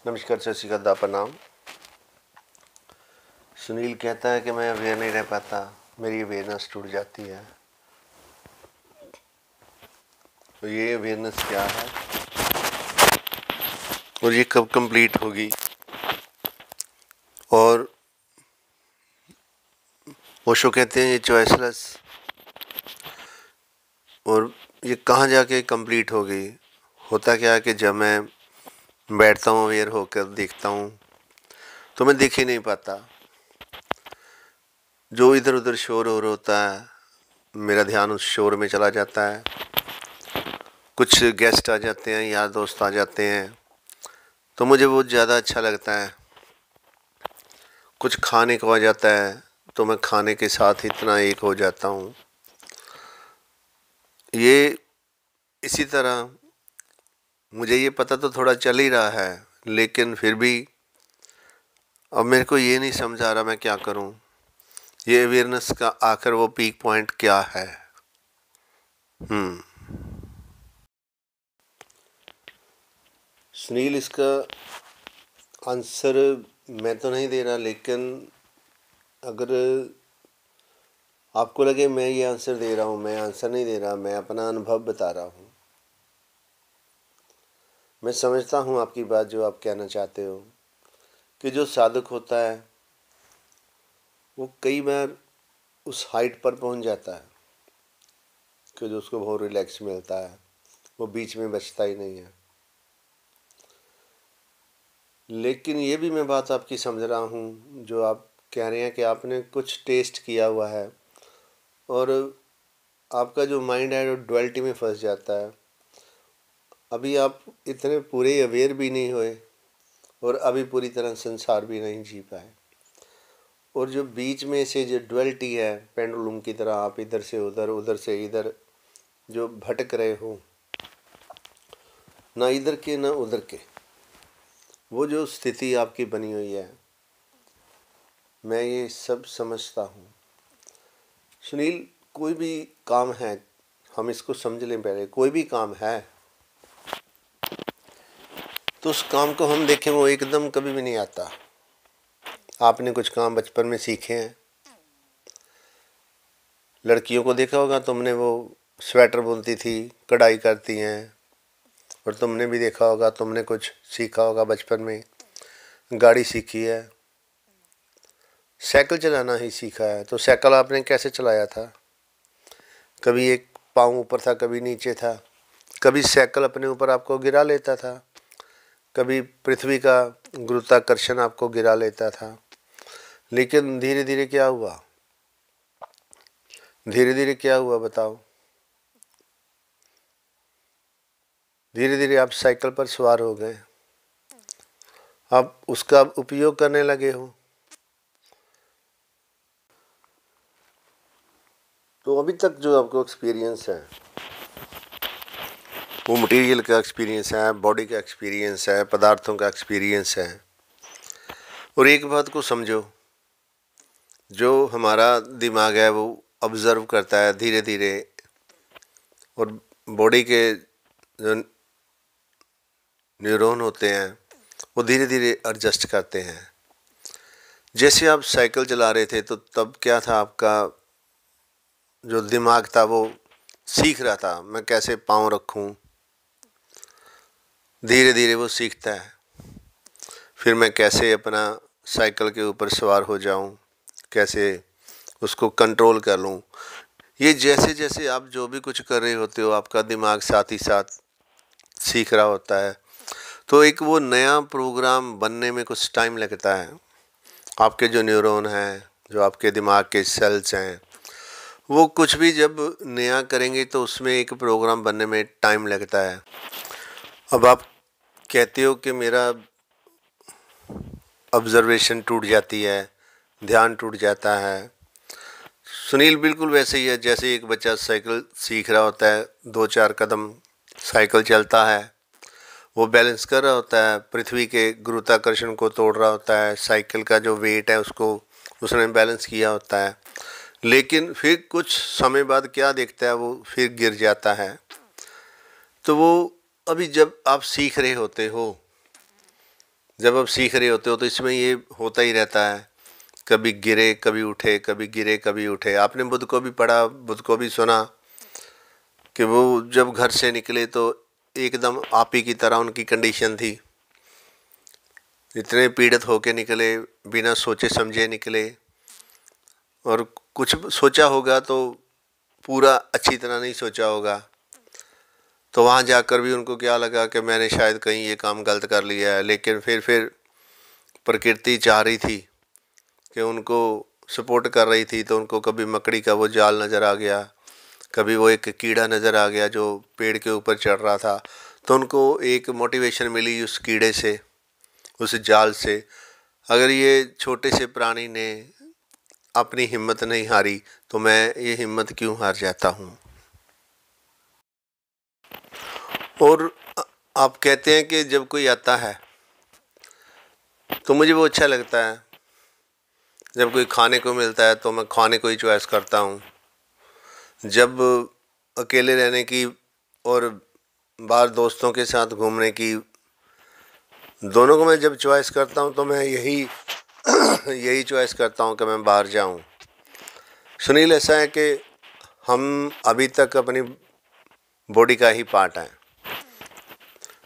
नमस्कार, सत श्री अकाल, प्रणाम। सुनील कहता है कि मैं अवेयर नहीं रह पाता, मेरी अवेयरनेस टूट जाती है। तो ये अवेयरनेस क्या है और ये कब कंप्लीट होगी, और ओशो कहते हैं ये चॉइसलेस, और ये कहाँ जाके कंप्लीट होगी। होता क्या है कि जब मैं बैठता हूँ अवेयर होकर देखता हूँ तो मैं देख ही नहीं पाता। जो इधर उधर शोर हो रहा होता है, मेरा ध्यान उस शोर में चला जाता है। कुछ गेस्ट आ जाते हैं, यार दोस्त आ जाते हैं, तो मुझे बहुत ज़्यादा अच्छा लगता है। कुछ खाने को आ जाता है तो मैं खाने के साथ इतना एक हो जाता हूँ। ये इसी तरह मुझे ये पता तो थोड़ा चल ही रहा है, लेकिन फिर भी अब मेरे को ये नहीं समझ आ रहा मैं क्या करूँ। ये अवेयरनेस का आखिर वो पीक पॉइंट क्या है। सुनील, इसका आंसर मैं तो नहीं दे रहा, लेकिन अगर आपको लगे मैं ये आंसर दे रहा हूँ, मैं आंसर नहीं दे रहा, मैं अपना अनुभव बता रहा हूँ। मैं समझता हूँ आपकी बात, जो आप कहना चाहते हो कि जो साधक होता है वो कई बार उस हाइट पर पहुँच जाता है कि जो उसको बहुत रिलैक्स मिलता है, वो बीच में बचता ही नहीं है। लेकिन ये भी मैं बात आपकी समझ रहा हूँ, जो आप कह रहे हैं कि आपने कुछ टेस्ट किया हुआ है और आपका जो माइंड है वो डुअलिटी में फंस जाता है। अभी आप इतने पूरे अवेयर भी नहीं हुए और अभी पूरी तरह संसार भी नहीं जी पाए, और जो बीच में से जो डुअलिटी है, पेंडुलम की तरह आप इधर से उधर, उधर से इधर जो भटक रहे हो, ना इधर के ना उधर के, वो जो स्थिति आपकी बनी हुई है, मैं ये सब समझता हूँ। सुनील, कोई भी काम है, हम इसको समझ लें पहले, कोई भी काम है तो उस काम को हम देखें वो एकदम कभी भी नहीं आता। आपने कुछ काम बचपन में सीखे हैं, लड़कियों को देखा होगा तुमने, वो स्वेटर बुनती थी, कढ़ाई करती हैं, और तुमने भी देखा होगा, तुमने कुछ सीखा होगा बचपन में, गाड़ी सीखी है, साइकिल चलाना ही सीखा है। तो साइकिल आपने कैसे चलाया था? कभी एक पाँव ऊपर था, कभी नीचे था, कभी साइकिल अपने ऊपर आपको गिरा लेता था, कभी पृथ्वी का गुरुत्वाकर्षण आपको गिरा लेता था। लेकिन धीरे धीरे क्या हुआ, धीरे धीरे क्या हुआ बताओ? धीरे धीरे आप साइकिल पर सवार हो गए, आप उसका उपयोग करने लगे हो। तो अभी तक जो आपको एक्सपीरियंस है वो मटेरियल का एक्सपीरियंस है, बॉडी का एक्सपीरियंस है, पदार्थों का एक्सपीरियंस है। और एक बात को समझो, जो हमारा दिमाग है वो ऑब्ज़र्व करता है धीरे धीरे, और बॉडी के जो न्यूरॉन होते हैं वो धीरे धीरे एडजस्ट करते हैं। जैसे आप साइकिल चला रहे थे तो तब क्या था, आपका जो दिमाग था वो सीख रहा था मैं कैसे पाँव रखूं। धीरे धीरे वो सीखता है, फिर मैं कैसे अपना साइकिल के ऊपर सवार हो जाऊं, कैसे उसको कंट्रोल कर लूं। ये जैसे जैसे आप जो भी कुछ कर रहे होते हो, आपका दिमाग साथ ही साथ सीख रहा होता है। तो एक वो नया प्रोग्राम बनने में कुछ टाइम लगता है। आपके जो न्यूरॉन हैं, जो आपके दिमाग के सेल्स हैं, वो कुछ भी जब नया करेंगे तो उसमें एक प्रोग्राम बनने में टाइम लगता है। अब आप कहते हो कि मेरा ऑब्जर्वेशन टूट जाती है, ध्यान टूट जाता है। सुनील, बिल्कुल वैसे ही है जैसे एक बच्चा साइकिल सीख रहा होता है, 2-4 कदम साइकिल चलता है, वो बैलेंस कर रहा होता है, पृथ्वी के गुरुत्वाकर्षण को तोड़ रहा होता है, साइकिल का जो वेट है उसको उसने बैलेंस किया होता है। लेकिन फिर कुछ समय बाद क्या देखता है, वो फिर गिर जाता है। तो वो अभी जब आप सीख रहे होते हो जब आप सीख रहे होते हो तो इसमें ये होता ही रहता है, कभी गिरे कभी उठे, कभी गिरे कभी उठे। आपने बुद्ध को भी पढ़ा, बुद्ध को भी सुना कि वो जब घर से निकले तो एकदम आप ही की तरह उनकी कंडीशन थी, इतने पीड़ित होके निकले, बिना सोचे समझे निकले, और कुछ सोचा होगा तो पूरा अच्छी तरह नहीं सोचा होगा। तो वहाँ जाकर भी उनको क्या लगा कि मैंने शायद कहीं ये काम गलत कर लिया है, लेकिन फिर प्रकृति चाह रही थी कि उनको सपोर्ट कर रही थी, तो उनको कभी मकड़ी का वो जाल नज़र आ गया, कभी वो एक कीड़ा नज़र आ गया जो पेड़ के ऊपर चढ़ रहा था, तो उनको एक मोटिवेशन मिली उस कीड़े से, उस जाल से। अगर ये छोटे से प्राणी ने अपनी हिम्मत नहीं हारी तो मैं ये हिम्मत क्यों हार जाता हूँ। और आप कहते हैं कि जब कोई आता है तो मुझे वो अच्छा लगता है, जब कोई खाने को मिलता है तो मैं खाने को ही चॉइस करता हूँ। जब अकेले रहने की और बाहर दोस्तों के साथ घूमने की, दोनों को मैं जब चॉइस करता हूँ तो मैं यही चॉइस करता हूँ कि मैं बाहर जाऊँ। सुनील, ऐसा है कि हम अभी तक अपनी बॉडी का ही पार्ट हैं,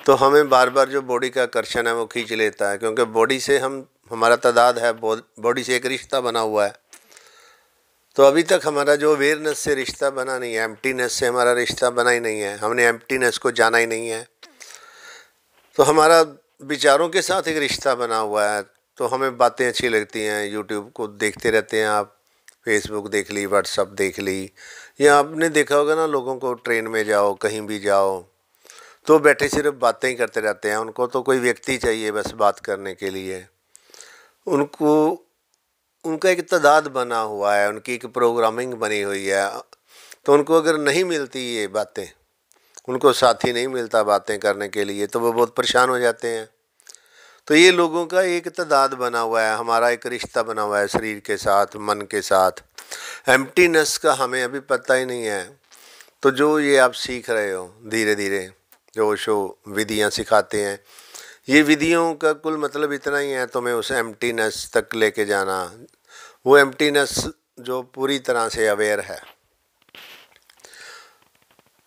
तो हमें बार बार जो बॉडी का आकर्षण है वो खींच लेता है, क्योंकि बॉडी से हमारा तादाद है, बॉडी से एक रिश्ता बना हुआ है। तो अभी तक हमारा जो अवेयरनेस से रिश्ता बना नहीं है, एम्प्टीनेस से हमारा रिश्ता बना ही नहीं है, हमने एम्प्टीनेस को जाना ही नहीं है। तो हमारा विचारों के साथ एक रिश्ता बना हुआ है, तो हमें बातें अच्छी लगती हैं। यूट्यूब को देखते रहते हैं आप, फेसबुक देख ली, व्हाट्सअप देख ली, या आपने देखा होगा ना, लोगों को ट्रेन में जाओ, कहीं भी जाओ, तो बैठे सिर्फ बातें ही करते रहते हैं। उनको तो कोई व्यक्ति चाहिए बस बात करने के लिए। उनका एक तादाद बना हुआ है, उनकी एक प्रोग्रामिंग बनी हुई है। तो उनको अगर नहीं मिलती ये बातें, उनको साथी नहीं मिलता बातें करने के लिए, तो वो बहुत परेशान हो जाते हैं। तो ये लोगों का एक तादाद बना हुआ है, हमारा एक रिश्ता बना हुआ है शरीर के साथ, मन के साथ। एम्प्टीनेस का हमें अभी पता ही नहीं है। तो जो ये आप सीख रहे हो धीरे धीरे, जो शो विधियाँ सिखाते हैं, ये विधियों का कुल मतलब इतना ही है, तुम्हें उस एम्प्टीनेस तक लेके जाना, वो एम्प्टीनेस जो पूरी तरह से अवेयर है।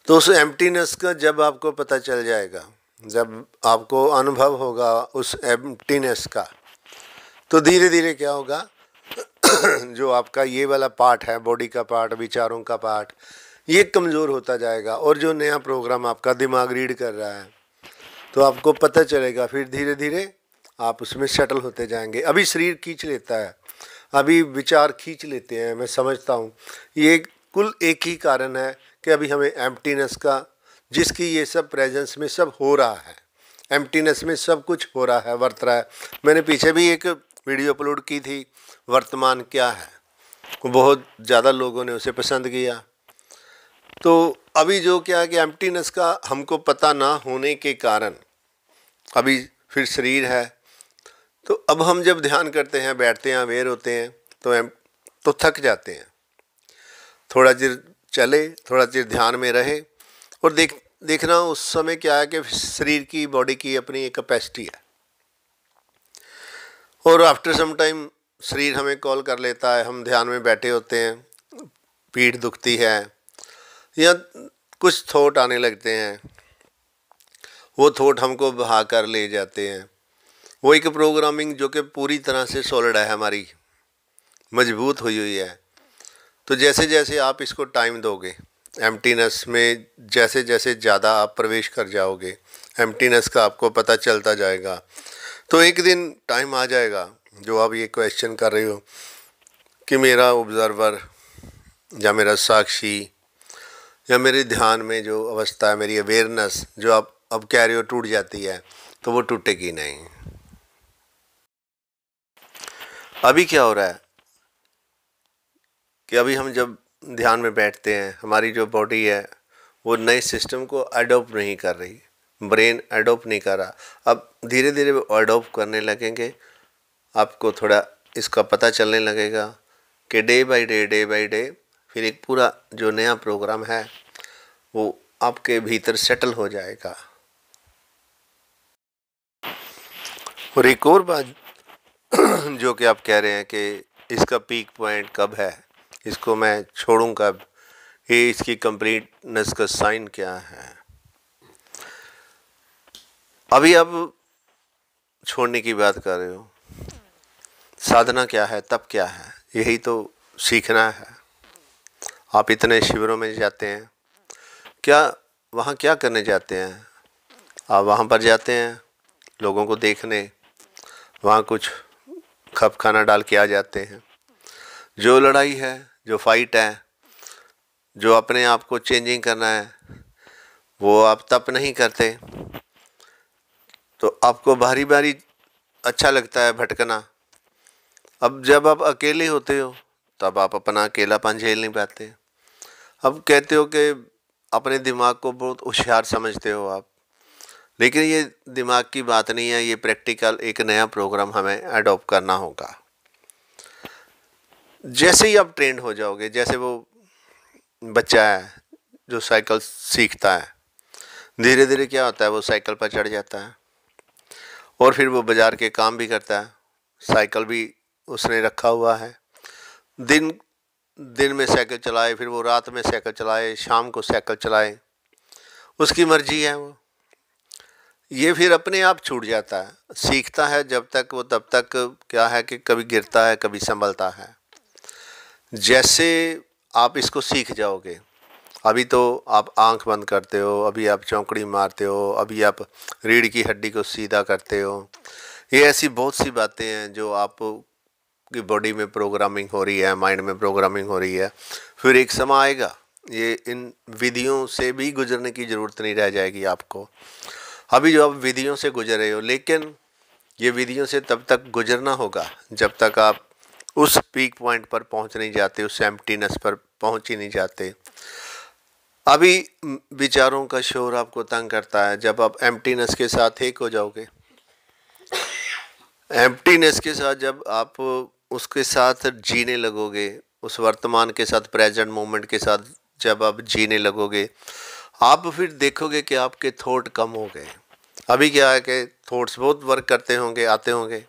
तो उस एम्प्टीनेस का जब आपको पता चल जाएगा, जब आपको अनुभव होगा उस एम्प्टीनेस का, तो धीरे धीरे क्या होगा जो आपका ये वाला पार्ट है, बॉडी का पार्ट, विचारों का पार्ट, ये कमज़ोर होता जाएगा। और जो नया प्रोग्राम आपका दिमाग रीड कर रहा है, तो आपको पता चलेगा, फिर धीरे धीरे आप उसमें सेटल होते जाएंगे। अभी शरीर खींच लेता है, अभी विचार खींच लेते हैं, मैं समझता हूँ ये कुल एक ही कारण है कि अभी हमें एम्प्टीनेस का, जिसकी ये सब प्रेजेंस में सब हो रहा है, एम्प्टीनेस में सब कुछ हो रहा है, वर्त रहा है। मैंने पीछे भी एक वीडियो अपलोड की थी, वर्तमान क्या है, बहुत ज़्यादा लोगों ने उसे पसंद किया। तो अभी जो क्या है कि एम्प्टीनेस का हमको पता ना होने के कारण अभी फिर शरीर है। तो अब हम जब ध्यान करते हैं, बैठते हैं, अवेयर होते हैं, तो थक जाते हैं। थोड़ा देर चले, थोड़ा देर ध्यान में रहे, और देखना उस समय क्या है कि शरीर की, बॉडी की अपनी एक कैपेसिटी है। और आफ्टर सम टाइम शरीर हमें कॉल कर लेता है, हम ध्यान में बैठे होते हैं, पीठ दुखती है या कुछ थॉट आने लगते हैं, वो थॉट हमको बहा कर ले जाते हैं। वो एक प्रोग्रामिंग जो कि पूरी तरह से सॉलिड है, हमारी मजबूत हुई हुई है। तो जैसे जैसे आप इसको टाइम दोगे, एम्प्टीनेस में जैसे जैसे ज़्यादा आप प्रवेश कर जाओगे, एम्प्टीनेस का आपको पता चलता जाएगा। तो एक दिन टाइम आ जाएगा, जो आप ये क्वेश्चन कर रहे हो कि मेरा ऑब्जर्वर या मेरा साक्षी या मेरे ध्यान में जो अवस्था है, मेरी अवेयरनेस जो आप अब कह रहे हो टूट जाती है, तो वो टूटेगी नहीं। अभी क्या हो रहा है कि अभी हम जब ध्यान में बैठते हैं, हमारी जो बॉडी है वो नए सिस्टम को अडॉप्ट नहीं कर रही, ब्रेन अडॉप्ट नहीं कर रहा। अब धीरे धीरे वो अडॉप्ट करने लगेंगे, आपको थोड़ा इसका पता चलने लगेगा कि डे बाय डे फिर एक पूरा जो नया प्रोग्राम है वो आपके भीतर सेटल हो जाएगा। और एक और बात जो कि आप कह रहे हैं कि इसका पीक पॉइंट कब है, इसको मैं छोड़ूं कब, ये इसकी कंप्लीटनेस का साइन क्या है। अभी आप छोड़ने की बात कर रहे हो, साधना क्या है, तब क्या है, यही तो सीखना है। आप इतने शिविरों में जाते हैं, क्या वहाँ क्या करने जाते हैं? आप वहाँ पर जाते हैं लोगों को देखने, वहाँ कुछ खप खाना डाल के आ जाते हैं। जो लड़ाई है, जो फाइट है, जो अपने आप को चेंजिंग करना है, वो आप तब नहीं करते। तो आपको बारी बारी अच्छा लगता है भटकना। अब जब आप अकेले होते हो तब आप अपना अकेलापन झेल नहीं पाते। अब कहते हो कि अपने दिमाग को बहुत होशियार समझते हो आप, लेकिन ये दिमाग की बात नहीं है, ये प्रैक्टिकल एक नया प्रोग्राम हमें अडॉप्ट करना होगा। जैसे ही आप ट्रेंड हो जाओगे, जैसे वो बच्चा है जो साइकिल सीखता है, धीरे धीरे क्या होता है, वो साइकिल पर चढ़ जाता है और फिर वो बाज़ार के काम भी करता है। साइकिल भी उसने रखा हुआ है, दिन दिन में साइकिल चलाए, फिर वो रात में साइकिल चलाए, शाम को साइकिल चलाए, उसकी मर्जी है वो। ये फिर अपने आप छूट जाता है, सीखता है जब तक वो, तब तक क्या है कि कभी गिरता है कभी संभलता है। जैसे आप इसको सीख जाओगे, अभी तो आप आंख बंद करते हो, अभी आप चौंकड़ी मारते हो, अभी आप रीढ़ की हड्डी को सीधा करते हो, ये ऐसी बहुत सी बातें हैं जो आप की बॉडी में प्रोग्रामिंग हो रही है, माइंड में प्रोग्रामिंग हो रही है। फिर एक समय आएगा, ये इन विधियों से भी गुजरने की ज़रूरत नहीं रह जाएगी आपको। अभी जो आप विधियों से गुजर रहे हो, लेकिन ये विधियों से तब तक गुजरना होगा जब तक आप उस पीक पॉइंट पर पहुंच नहीं जाते, उस एम्प्टीनेस पर पहुंच ही नहीं जाते। अभी विचारों का शोर आपको तंग करता है, जब आप एम्प्टीनेस के साथ एक हो जाओगे, एम्प्टीनेस के साथ जब आप उसके साथ जीने लगोगे, उस वर्तमान के साथ, प्रेजेंट मोमेंट के साथ जब आप जीने लगोगे, आप फिर देखोगे कि आपके थॉट कम हो गए। अभी क्या है कि थॉट्स बहुत वर्क करते होंगे, आते होंगे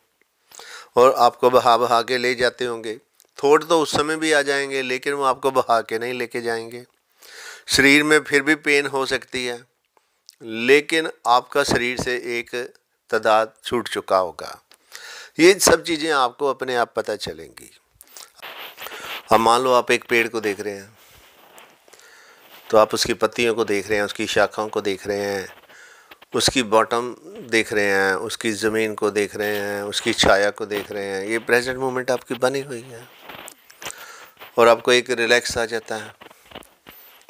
और आपको बहा बहा के ले जाते होंगे। थॉट तो उस समय भी आ जाएंगे, लेकिन वो आपको बहा के नहीं लेके जाएंगे। शरीर में फिर भी पेन हो सकती है, लेकिन आपका शरीर से एक तादाद छूट चुका होगा। ये सब चीज़ें आपको अपने आप पता चलेंगी। अब मान लो आप एक पेड़ को देख रहे हैं, तो आप उसकी पत्तियों को देख रहे हैं, उसकी शाखाओं को देख रहे हैं, उसकी बॉटम देख रहे हैं, उसकी ज़मीन को देख रहे हैं, उसकी छाया को देख रहे हैं। ये प्रेजेंट मोमेंट आपकी बनी हुई है और आपको एक रिलैक्स आ जाता है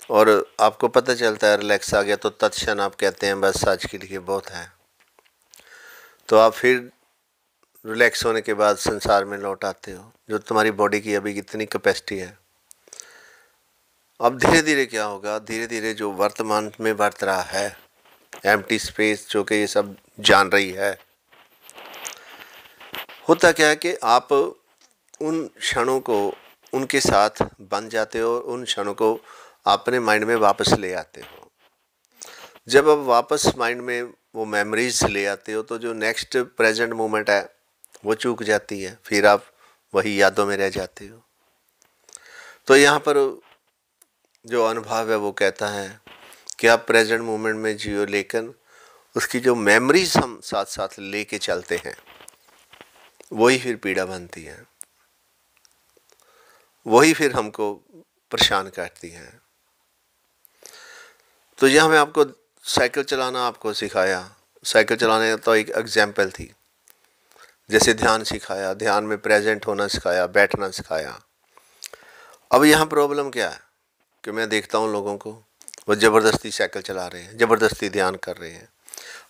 और आपको पता चलता है रिलैक्स आ गया, तो तत्क्षण आप कहते हैं बस आज के लिए बहुत है। तो आप फिर रिलैक्स होने के बाद संसार में लौट आते हो, जो तुम्हारी बॉडी की अभी कितनी कैपेसिटी है। अब धीरे धीरे क्या होगा, धीरे धीरे जो वर्तमान में बरत रहा है, एम्प्टी स्पेस जो कि ये सब जान रही है, होता क्या है कि आप उन क्षणों को उनके साथ बन जाते हो और उन क्षणों को अपने माइंड में वापस ले आते हो। जब आप वापस माइंड में वो मेमोरीज ले आते हो, तो जो नेक्स्ट प्रेजेंट मोमेंट है वो चूक जाती है, फिर आप वही यादों में रह जाते हो। तो यहाँ पर जो अनुभव है वो कहता है कि आप प्रेजेंट मोमेंट में जियो, लेकिन उसकी जो मेमोरीज हम साथ साथ लेके चलते हैं, वही फिर पीड़ा बनती है, वही फिर हमको परेशान करती है। तो यहाँ मैं आपको साइकिल चलाना आपको सिखाया, साइकिल चलाने तो एक एग्जाम्पल थी। जैसे ध्यान सिखाया, ध्यान में प्रेजेंट होना सिखाया, बैठना सिखाया। अब यहाँ प्रॉब्लम क्या है कि मैं देखता हूँ लोगों को, वो ज़बरदस्ती साइकिल चला रहे हैं, ज़बरदस्ती ध्यान कर रहे हैं।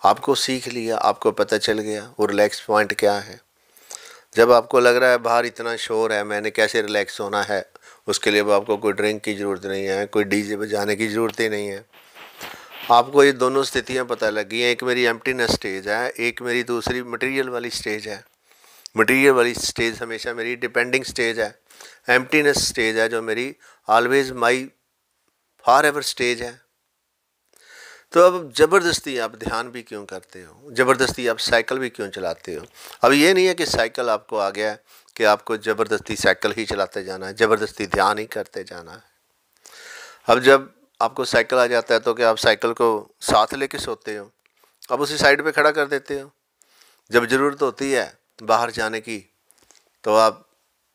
आपको सीख लिया, आपको पता चल गया वो रिलैक्स पॉइंट क्या है। जब आपको लग रहा है बाहर इतना शोर है, मैंने कैसे रिलैक्स होना है, उसके लिए आपको कोई ड्रिंक की ज़रूरत नहीं है, कोई डीजे बजाने की ज़रूरत ही नहीं है। आपको ये दोनों स्थितियाँ पता लगी हैं, एक मेरी एम्प्टीनेस स्टेज है, एक मेरी दूसरी मटेरियल वाली स्टेज है। मटेरियल वाली स्टेज हमेशा मेरी डिपेंडिंग स्टेज है, एम्प्टीनेस स्टेज है जो मेरी always my for ever stage है। तो अब ज़बरदस्ती आप ध्यान भी क्यों करते हो, ज़बरदस्ती आप साइकिल भी क्यों चलाते हो। अब ये नहीं है कि साइकिल आपको आ गया है कि आपको ज़बरदस्ती साइकिल ही चलाते जाना है, ज़बरदस्ती ध्यान ही करते जाना है। अब जब आपको साइकिल आ जाता है तो क्या आप साइकिल को साथ लेके सोते हो, अब उसी साइड पे खड़ा कर देते हो। जब ज़रूरत होती है बाहर जाने की तो आप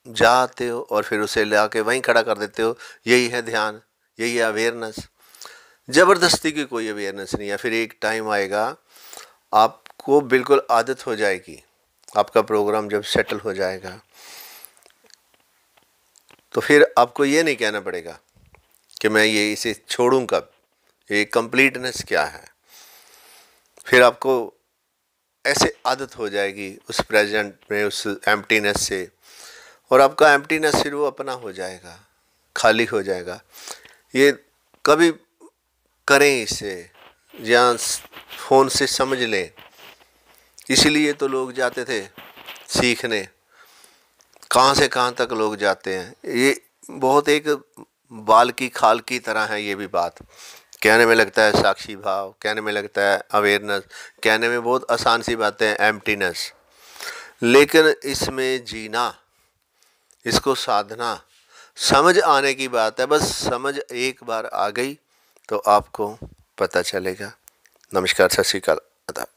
जाते हो और फिर उसे ला के वहीं खड़ा कर देते हो। यही है ध्यान, यही है अवेयरनेस। ज़बरदस्ती की कोई अवेयरनेस नहीं है। फिर एक टाइम आएगा आपको बिल्कुल आदत हो जाएगी, आपका प्रोग्राम जब सेटल हो जाएगा तो फिर आपको ये नहीं कहना पड़ेगा कि मैं ये इसे छोड़ूं कब, ये कंप्लीटनेस क्या है। फिर आपको ऐसे आदत हो जाएगी उस प्रेजेंट में, उस एम्प्टीनेस से, और आपका एम्प्टीनेस फिर वो अपना हो जाएगा, खाली हो जाएगा। ये कभी करें इसे या फ़ोन से समझ लें। इसलिए तो लोग जाते थे सीखने, कहाँ से कहाँ तक लोग जाते हैं। ये बहुत एक बाल की खाल की तरह है। ये भी बात कहने में लगता है साक्षी भाव, कहने में लगता है अवेयरनेस, कहने में बहुत आसान सी बातें हैं, एम्प्टीनेस, लेकिन इसमें जीना, इसको साधना, समझ आने की बात है। बस समझ एक बार आ गई तो आपको पता चलेगा। नमस्कार, सत श्री अकाल, आदाब।